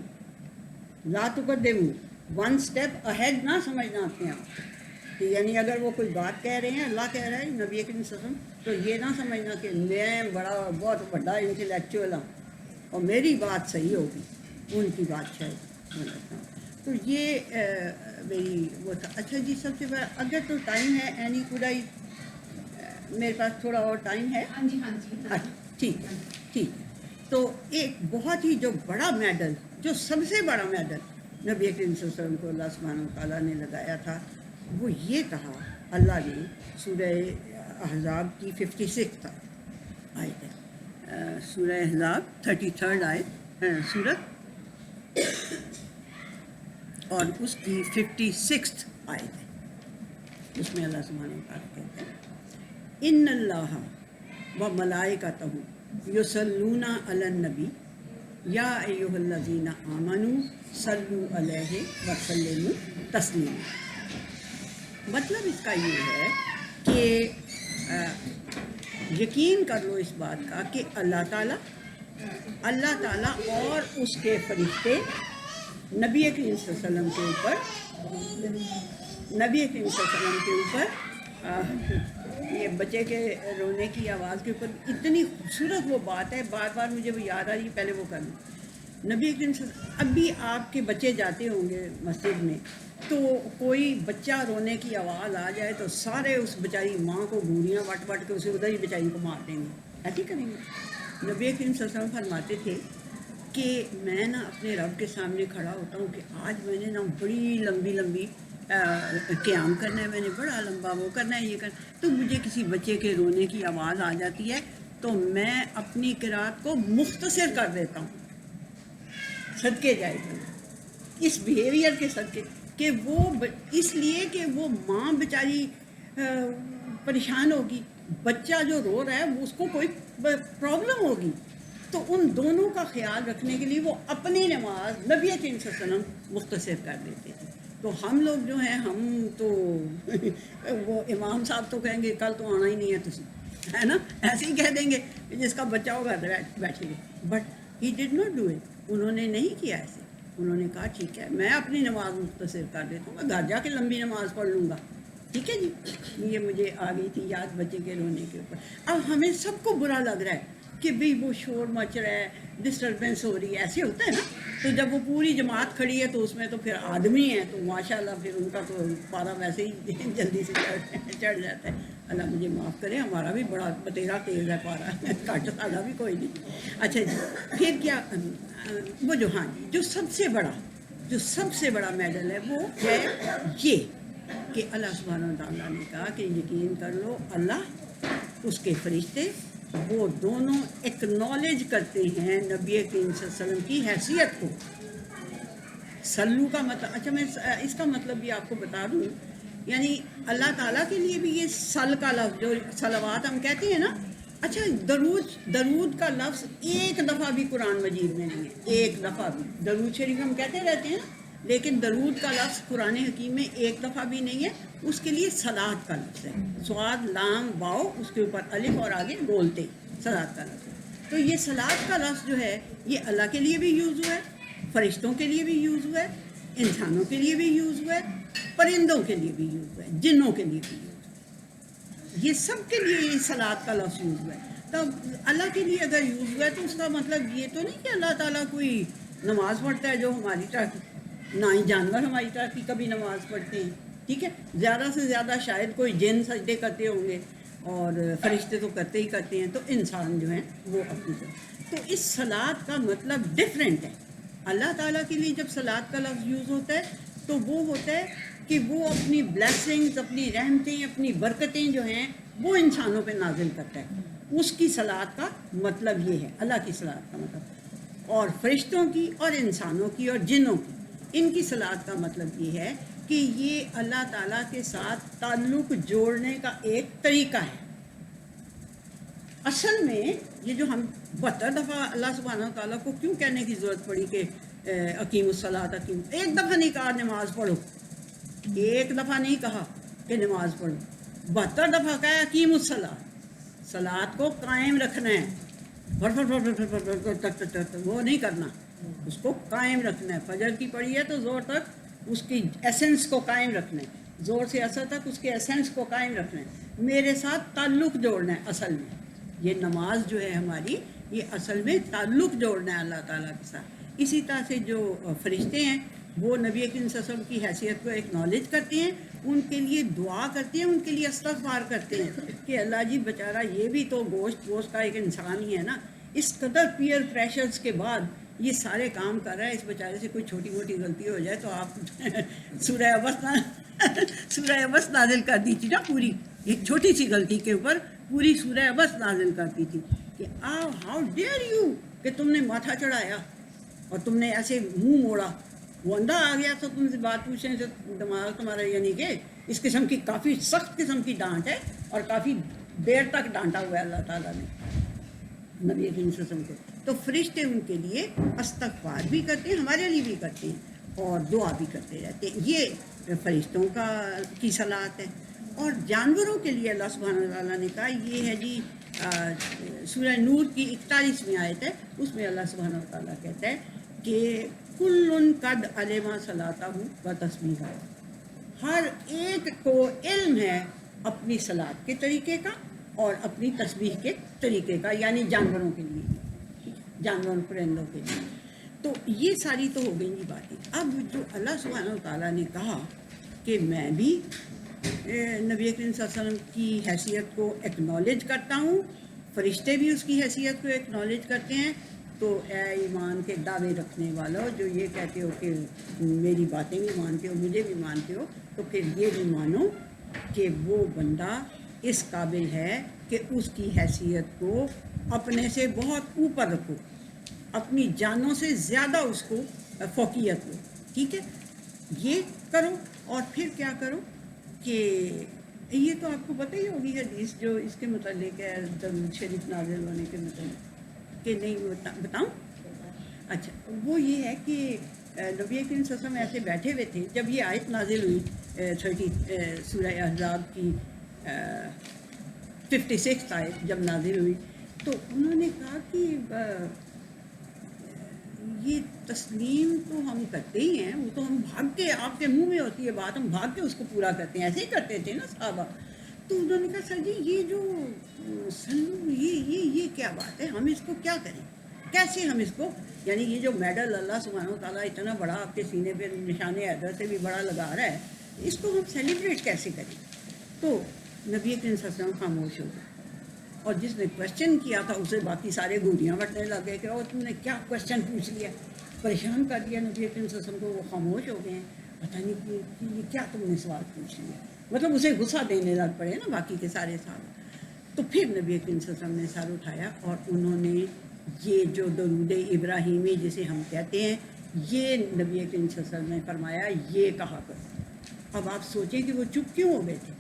لا تقدموا, ون سٹیپ اہیڈ نہ سمجھنا اپنے آپ کو. کہ یعنی اگر وہ کوئی بات کہہ رہے ہیں, اللہ کہہ رہا ہے, نبی کریم صلی اللہ علیہ وسلم, تو یہ نہ سمجھنا کہ میں بہت بڑا انٹلیکچوئل ہوں اور میری بات صحیح ہوگی, ان کی بات شاید غلط ہوں. تو یہ میری وہ تھا. اچھا جی, سب سے بڑا اگر تو ٹائم ہے اینی کوڈائی, میرے پاس تھوڑا اور ٹائم ہے. ہاں جی ٹھیک ہے, ٹھیک ہے. تو ایک بہت ہی جو بڑا میڈل, جو سب سے بڑا میڈل نبی کریم صلی اللہ علیہ وسلم کو اللہ سبحانہ وتعالیٰ نے لگایا تھا, وہ یہ کہا اللہ نے سورہ احزاب کی 56 آیت ہے, سورہ احزاب 33 آیت سورت, اور اس کی 56 آیت ہے. اس میں اللہ سبحانہ وتعالیٰ کہتے ہیں ان اللہ و ملائکتہ یصلون علی النبی یا ایھا الذین آمنوا صلوا علیہ وسلموا تسلیم. مطلب اس کا یہ ہے کہ یقین کر لو اس بات کا کہ اللہ تعالیٰ اور اس کے فرشتے نبی کریم صلی اللہ علیہ وسلم کے اوپر یہ بچے کے رونے کی آواز کے اوپر اتنی خوبصورت وہ بات ہے، بار بار مجھے وہ یاد آ رہی ہے، پہلے وہ کر لوں. نبی کریم صلی اللہ علیہ وسلم، اب بھی آپ کے بچے جاتے ہوں گے مسجد میں تو کوئی بچہ رونے کی آواز آ جائے تو سارے اس بیچاری ماں کو گھوریاں وٹ وٹ کے اسے ادھر ہی بیچاری کو مار دیں گے، ایسے ہی کریں گے. نبی کریم صلی اللہ علیہ وسلم فرماتے تھے کہ میں نا اپنے رب کے سامنے کھڑا ہوتا ہوں کہ آج میں نے نا بڑی لمبی قیام کرنا ہے، میں نے بڑا لمبا وہ کرنا ہے، یہ کرنا، تو مجھے کسی بچے کے رونے کی آواز آ جاتی ہے تو میں اپنی قرات کو مختصر کر دیتا ہوں، صدقے جائے گا اس بیہیویئر کے صدقے، کہ وہ اس لیے کہ وہ ماں بیچاری پریشان ہوگی، بچہ جو رو رہا ہے اس کو کوئی پرابلم ہوگی، تو ان دونوں کا خیال رکھنے کے لیے وہ اپنی نماز نبی کریم صلی اللہ علیہ وسلم مختصر کر دیتے تھے. تو ہم لوگ جو ہیں ہم تو وہ امام صاحب تو کہیں گے کل تو آنا ہی نہیں ہے تسی، ہے نا، ایسے ہی کہہ دیں گے جس کا بچہ ہوگا بیٹھے گے. But he did not do it, انہوں نے نہیں کیا ایسے. انہوں نے کہا ٹھیک ہے میں اپنی نماز مختصر کر دیتا ہوں، میں گھر جا کے لمبی نماز پڑھ لوں گا. ٹھیک ہے جی، یہ مجھے آ گئی تھی یاد بچے کے رونے کے اوپر. اب ہمیں سب کو برا لگ رہا ہے کہ بھئی وہ شور مچ رہا ہے، ڈسٹربنس ہو رہی ہے، ایسے ہوتا ہے نا. تو جب وہ پوری جماعت کھڑی ہے تو اس میں تو پھر آدمی ہیں تو ماشاءاللہ پھر ان کا تو پارا ویسے ہی جلدی سے چڑھ جاتا ہے. اللہ مجھے معاف کرے، ہمارا بھی بڑا بتیرا تیز ہے پارا، کٹ سالا بھی کوئی نہیں. اچھا جی، پھر کیا وہ جو ہاں جی جو سب سے بڑا میڈل ہے وہ ہے یہ کہ اللہ سبحانہ و تعالیٰ نے کہا کہ یقین کر لو اللہ اس کے فرشتے وہ دونوں ایکنالج کرتے ہیں نبی کریم صلی اللہ علیہ وسلم کی حیثیت کو. سلو کا مطلب، اچھا میں اس کا مطلب بھی آپ کو بتا دوں، یعنی اللہ تعالیٰ کے لیے بھی یہ سل کا لفظ جو صلوات ہم کہتے ہیں نا، اچھا درود کا لفظ ایک دفعہ بھی قرآن مجید میں نہیں ہے، ایک دفعہ بھی. درود شریف ہم کہتے رہتے ہیں لیکن درود کا لفظ قرآن حکیم میں ایک دفعہ بھی نہیں ہے. اس کے لیے صلات کا لفظ ہے، صاد لام واو اس کے اوپر الف اور آگے بولتے صلات کا لفظ. تو یہ صلات کا لفظ جو ہے یہ اللہ کے لیے بھی یوز ہوا ہے، فرشتوں کے لیے بھی یوز ہوا ہے، انسانوں کے لیے بھی یوز ہوا ہے، پرندوں کے لیے بھی یوز ہوا ہے، جنوں کے لیے بھی یوز ہوا ہے. یہ سب کے لیے یہ صلات کا لفظ یوز ہوا ہے. تو اللہ کے لیے اگر یوز ہوا ہے تو اس کا مطلب یہ تو نہیں کہ اللہ تعالیٰ کوئی نماز پڑھتا ہے جو ہماری طرح کی، نہ ہی جانور ہماری طرح کی کبھی نماز پڑھتے ہیں. ٹھیک ہے، زیادہ سے زیادہ شاید کوئی جن سجدے کرتے ہوں گے اور فرشتے تو کرتے ہی کرتے ہیں، تو انسان جو ہیں وہ اپنی طرح. تو اس صلات کا مطلب ڈفرینٹ ہے. اللہ تعالیٰ کے لیے جب صلات کا لفظ یوز ہوتا ہے تو وہ ہوتا ہے کہ وہ اپنی بلیسنگز، اپنی رحمتیں، اپنی برکتیں جو ہیں وہ انسانوں پہ نازل کرتا ہے. اس کی صلات کا مطلب یہ ہے، اللہ کی صلات کا مطلب. اور فرشتوں کی اور انسانوں کی اور جنوں کی، ان کی صلات کا مطلب یہ ہے کہ یہ اللہ تعالیٰ کے ساتھ تعلق جوڑنے کا ایک طریقہ ہے. اصل میں یہ جو ہم 72 دفعہ اللہ سبحانہ تعالیٰ کو کیوں کہنے کی ضرورت پڑی کہ اقیم الصلاۃ، ایک دفعہ نہیں کہا نماز پڑھو، ایک دفعہ نہیں کہا کہ نماز پڑھو، 72 دفعہ کہا اقیم الصلاۃ، صلاۃ کو قائم رکھنا ہے، وہ نہیں کرنا، اس کو قائم رکھنا ہے. فجر کی پڑھی ہے تو زور تک اس کی ایسنس کو قائم رکھنا ہے، زور سے اثر تک اس کے ایسنس کو قائم رکھنا ہے، میرے ساتھ تعلق جوڑنا ہے. اصل میں یہ نماز جو ہے ہماری، یہ اصل میں تعلق جوڑنا ہے اللہ تعالیٰ کے ساتھ. اسی طرح سے جو فرشتے ہیں وہ نبی کریم صلی اللہ علیہ وسلم کی حیثیت کو ایکنالج کرتے ہیں، ان کے لیے دعا کرتے ہیں، ان کے لیے استغفار کرتے ہیں کہ اللہ جی بیچارہ یہ بھی تو گوشت کا ایک انسان ہی ہے نا، اس قدر پیئر پریشرز کے بعد یہ سارے کام کر رہا ہے، اس بیچارے سے کوئی چھوٹی موٹی غلطی ہو جائے تو آپ سورہ عبس نازل کر دی تھی نا، پوری ایک چھوٹی سی غلطی کے اوپر پوری سورہ عبس نازل کرتی تھی کہ ہاؤ ڈیئر یو، کہ تم نے ماتھا چڑھایا اور تم نے ایسے منہ موڑا، وہ اندھا آ گیا تو تم سے بات پوچھنے سے دماغ تمہارا، یعنی کہ اس قسم کی کافی سخت قسم کی ڈانٹ ہے اور کافی دیر تک ڈانٹا ہوا ہے اللہ تعالیٰ نے نبی کریم صلی اللہ علیہ وسلم کو. تو فرشتے ان کے لیے استغفار بھی کرتے ہیں، ہمارے لیے بھی کرتے ہیں اور دعا بھی کرتے رہتے ہیں. فرشتوں کی صلاحت ہے. اور جانوروں کے لیے اللہ سبحانہ تعالیٰ نے کہا یہ ہے جی سورہ نور کی 41ویں آیت ہے, اس میں اللہ سبحانہ تعالیٰ کہتا ہے کہ کل قد علم صلاتہ و تسبیحہ, ہر ایک کو علم ہے اپنی صلات کے طریقے کا اور اپنی تسبیح کے طریقے کا, یعنی جانوروں کے لیے, جانوروں پرندوں کے لیے. تو یہ ساری تو ہو گئی باتیں. اب جو اللہ سبحانہ تعالیٰ نے کہا کہ میں بھی نبی کریم صلی اللہ علیہ وسلم کی حیثیت کو ایکنالج کرتا ہوں, فرشتے بھی اس کی حیثیت کو ایکنالج کرتے ہیں, تو اے ایمان کے دعوے رکھنے والوں جو یہ کہتے ہو کہ میری باتیں بھی مانتے ہو, مجھے بھی مانتے ہو, تو پھر یہ بھی مانو کہ وہ بندہ اس قابل ہے کہ اس کی حیثیت کو اپنے سے بہت اوپر رکھو, اپنی جانوں سے زیادہ اس کو فوقیت دو. ٹھیک ہے, یہ کرو. اور پھر کیا کرو کہ یہ تو آپ کو پتہ ہی ہوگی حدیث جو اس کے متعلق ہے, درود شریف نازل ہونے کے متعلق, کہ نہیں بتاؤں؟ اچھا, وہ یہ ہے کہ نبی کریم صلی اللہ علیہ وسلم ایسے بیٹھے ہوئے تھے جب یہ آیت نازل ہوئی, سورہ احزاب کی 56 آیت جب نازل ہوئی, تو انہوں نے کہا کہ یہ تسلیم تو ہم کرتے ہی ہیں, وہ تو ہم بھاگ کے, آپ کے منہ میں ہوتی ہے بات, ہم بھاگ کے اس کو پورا کرتے ہیں, ایسے ہی کرتے تھے نا صحابہ. تو انہوں نے کہا سر جی یہ جو یہ کیا بات ہے, ہم اس کو کیا کریں, کیسے ہم اس کو, یعنی یہ جو میڈل اللہ سبحانہ و تعالیٰ اتنا بڑا آپ کے سینے پہ نشان حیدر سے بھی بڑا لگا رہا ہے, اس کو ہم سیلیبریٹ کیسے کریں. تو نبی کریم صلی اللہ علیہ وسلم خاموش ہو گئے, اور جس نے کوشچن کیا تھا اسے باقی سارے گولیاں بٹنے لگ گئے کہ اور تم نے کیا کوشچن پوچھ لیا, پریشان کر دیا نبی کریم صلی اللہ علیہ وسلم کو. وہ خاموش ہو گئے ہیں, پتہ نہیں کہ یہ کیا تم نے سوال پوچھ لیا, مطلب اسے غصہ دینے لگ پڑے نا باقی کے سارے صحابہ. تو پھر نبی کریم صلی اللہ علیہ وسلم نے سر اٹھایا اور انہوں نے یہ جو درود ابراہیمی جسے ہم کہتے ہیں, یہ نبی کریم صلی اللہ علیہ وسلم نے فرمایا یہ کہا کرو. اب آپ سوچیں کہ وہ چپ کیوں ہو گئے تھے.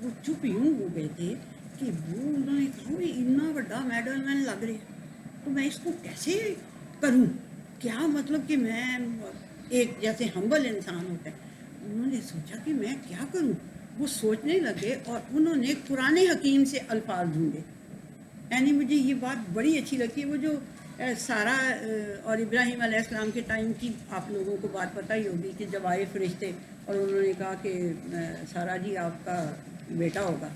وہ چپ یوں ہو گئے تھے کہ وہ انہوں نے کہا اتنا بڑا میڈل میں لگ رہا, تو میں اس کو کیسے کروں, کیا مطلب کہ میں ایک جیسے ہمبل انسان ہوتا ہے. انہوں نے سوچا کہ میں کیا کروں, وہ سوچنے لگے اور انہوں نے قرآن حکیم سے الفاظ ڈھونڈے. یعنی مجھے یہ بات بڑی اچھی لگتی ہے, وہ جو سارا اور ابراہیم علیہ السلام کے ٹائم کی آپ لوگوں کو بات پتہ ہی ہوگی کہ جب آئے فرشتے اور انہوں نے کہا کہ سارا جی آپ کا بیٹا ہوگا.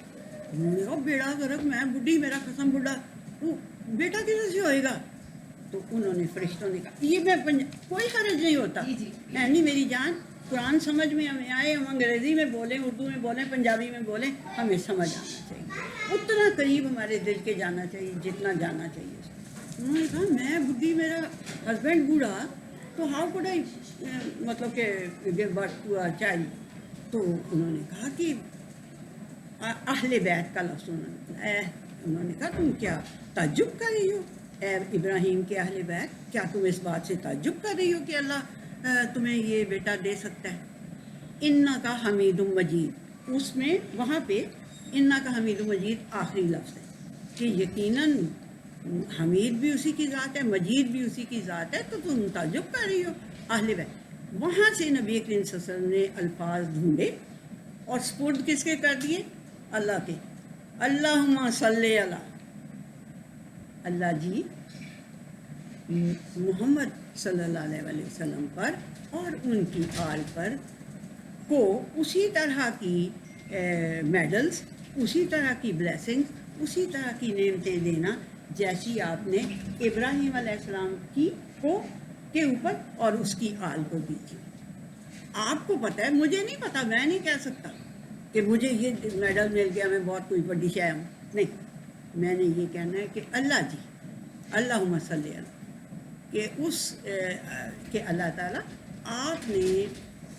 انہوں نے کہا بیڑا غرق, میں بڈھی, میرا قسم بڈھا, تو بیٹا کیسے سے ہوئے گا. تو انہوں نے فرشتوں نے کہا یہ میں کوئی حرج نہیں ہوتا, یعنی میری جان قرآن سمجھ میں ہمیں آئے, ہم انگریزی میں بولیں, اردو میں بولیں, پنجابی میں بولیں, ہمیں سمجھ آنا چاہیے, اتنا قریب ہمارے دل کے جانا چاہیے جتنا جانا چاہیے. انہوں نے کہا میں بڈھی, میرا ہسبینڈ بوڑھا, تو ہاؤ کوڈ آئی مطلب کہ gave birth to a child. تو انہوں نے کہا کہ اہل بیت کا لفظ انہوں نے کہا تم کیا تعجب کر رہی ہو, اے ابراہیم کے اہل بیت, کیا تم اس بات سے تعجب کر رہی ہو کہ اللہ تمہیں یہ بیٹا دے سکتا ہے. انا کا حمید مجید, اس میں وہاں پہ انا کا حمید مجید آخری لفظ ہے کہ یقیناً حمید بھی اسی کی ذات ہے, مجید بھی اسی کی ذات ہے, تو تم تعجب کر رہی ہو اہل بیت. وہاں سے نبی کریم صلی اللہ علیہ وسلم نے الفاظ ڈھونڈے اور سپرد کس کے کر دیے, اللہ کے. اللہم صلی علی, اللہ جی محمد صلی اللہ علیہ وسلم پر اور ان کی آل پر کو اسی طرح کی میڈلز, اسی طرح کی بلیسنگز, اسی طرح کی نعمتیں دینا جیسی آپ نے ابراہیم علیہ السلام کی کو کے اوپر اور اس کی آل کو دی تھی. آپ کو پتہ ہے, مجھے نہیں پتہ, میں نہیں کہہ سکتا کہ مجھے یہ میڈل مل گیا, میں بہت کوئی بڑی شے ہوں, نہیں. میں نے یہ کہنا ہے کہ اللہ جی اللہم صلی علی, کہ اس کہ اللہ تعالیٰ آپ نے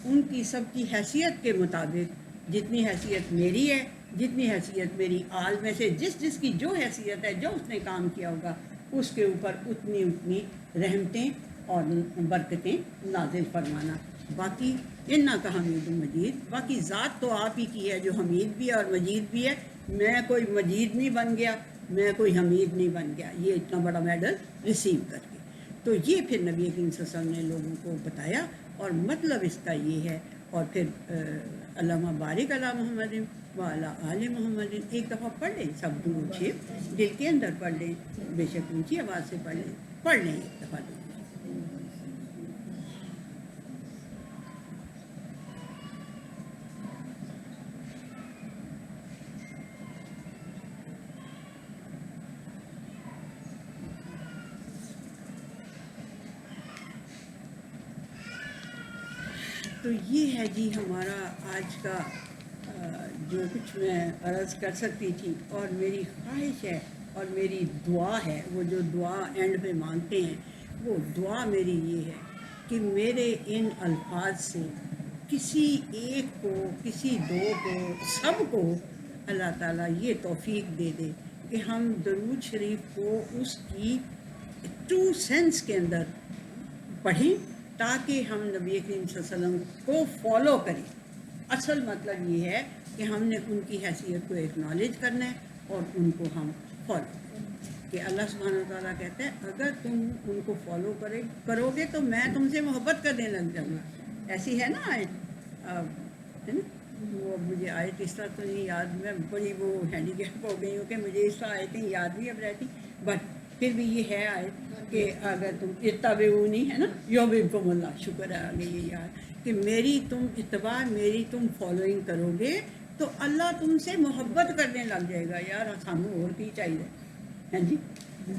ان کی سب کی حیثیت کے مطابق جتنی حیثیت میری ہے, جتنی حیثیت میری آل میں سے جس کی جو حیثیت ہے, جو اس نے کام کیا ہوگا, اس کے اوپر اتنی رحمتیں اور برکتیں نازل فرمانا. باقی انا کا حمید مجید, باقی ذات تو آپ ہی کی ہے جو حمید بھی ہے اور مجید بھی ہے. میں کوئی مجید نہیں بن گیا, میں کوئی حمید نہیں بن گیا یہ اتنا بڑا میڈل ریسیو کر کے. تو یہ پھر نبی کریم صلی اللہ علیہ وسلم نے لوگوں کو بتایا, اور مطلب اس کا یہ ہے, اور پھر علامہ بارک علی محمد وعلی آل محمد ایک دفعہ پڑھ لیں، سب درود شریف دل کے اندر پڑھ لیں، بے شک اونچی آواز سے پڑھ لیں ایک دفعہ درود۔ تو یہ ہے جی ہمارا آج کا جو کچھ میں عرض کر سکتی تھی، اور میری خواہش ہے اور میری دعا ہے، وہ جو دعا اینڈ پہ مانگتے ہیں، وہ دعا میری یہ ہے کہ میرے ان الفاظ سے کسی ایک کو، کسی دو کو، سب کو اللہ تعالیٰ یہ توفیق دے دے کہ ہم درود شریف کو اس کی ٹرو سینس کے اندر پڑھیں، تاکہ ہم نبی کریم صلی اللہ علیہ وسلم کو فالو کریں۔ اصل مطلب یہ ہے کہ ہم نے ان کی حیثیت کو ایکنالج کرنا ہے اور ان کو ہم فالو کریں، کہ اللہ سبحانہ وتعالیٰ کہتا ہے اگر تم ان کو فالو کرو گے تو میں تم سے محبت کرنے لگ جاؤں گا۔ ایسی ہے نا آیت، ہے نا، وہ مجھے آیت اس طرح تو نہیں یاد، میں بڑی وہ ہینڈی کیپ ہو گئی ہوں کہ مجھے اس طرح آیتیں یاد بھی اب رہتی، بٹ پھر بھی یہ ہے آیت کہ اگر تم اتبعونی، ہے نا، یحببکم اللہ، شکر ہے آگے یہ یاد کہ میری تم اتباع، میری تم فالوئنگ کرو گے تو اللہ تم سے محبت کرنے لگ جائے گا۔ یار ہمیں اور کی چاہیے، ہاں جی،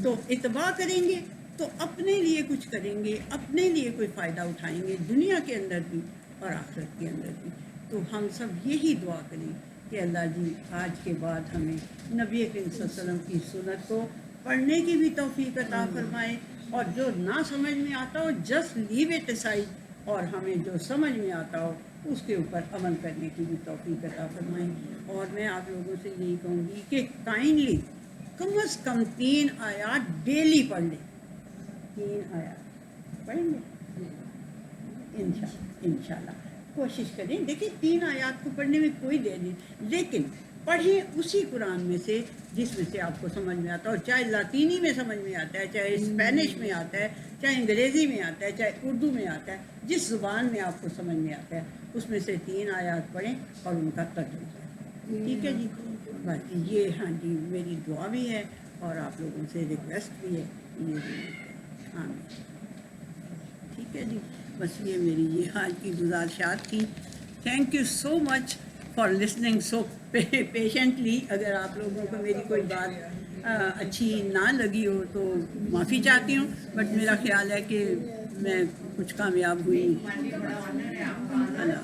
تو اتباع کریں گے تو اپنے لیے کچھ کریں گے، اپنے لیے کوئی فائدہ اٹھائیں گے، دنیا کے اندر بھی اور آخرت کے اندر بھی۔ تو ہم سب یہی دعا کریں کہ اللہ جی آج کے بعد ہمیں نبی کریم صلی اللہ علیہ وسلم کی سنت کو پڑھنے کی بھی توفیق عطا فرمائے، اور جو نہ سمجھ میں آتا ہو جسٹ لیو اٹ اسائڈ، اور ہمیں جو سمجھ میں آتا ہو اس کے اوپر عمل کرنے کی بھی توفیق عطا فرمائیں۔ اور میں آپ لوگوں سے یہی کہوں گی کہ کائنڈلی کم از کم 3 آیات ڈیلی پڑھ لیں، 3 آیات پڑھیں گے انشاءاللہ کوشش کریں۔ دیکھیں 3 آیات کو پڑھنے میں کوئی دیر نہیں، لیکن پڑھیں اسی قرآن میں سے جس میں سے آپ کو سمجھ میں آتا ہو، چاہے لاطینی میں سمجھ میں آتا ہے، چاہے اسپینش میں آتا ہے، چاہے انگریزی میں آتا ہے، چاہے اردو میں آتا ہے، جس زبان میں آپ کو سمجھ میں آتا ہے اس میں سے 3 آیات پڑھیں اور ان کا ترجمہ کریں۔ ٹھیک ہے جی، بس یہ ہاں جی میری دعا بھی ہے اور آپ لوگوں سے ریکویسٹ بھی ہے، یہ آمین۔ ٹھیک ہے جی، بس یہ میری یہ آج کی گزارشات تھی۔ Thank you so much for listening so patiently. اگر آپ لوگوں کو میری کوئی بات اچھی نہ لگی ہو تو معافی چاہتی ہوں، بٹ میرا خیال ہے کہ میں کچھ کامیاب ہوئی۔ اللہ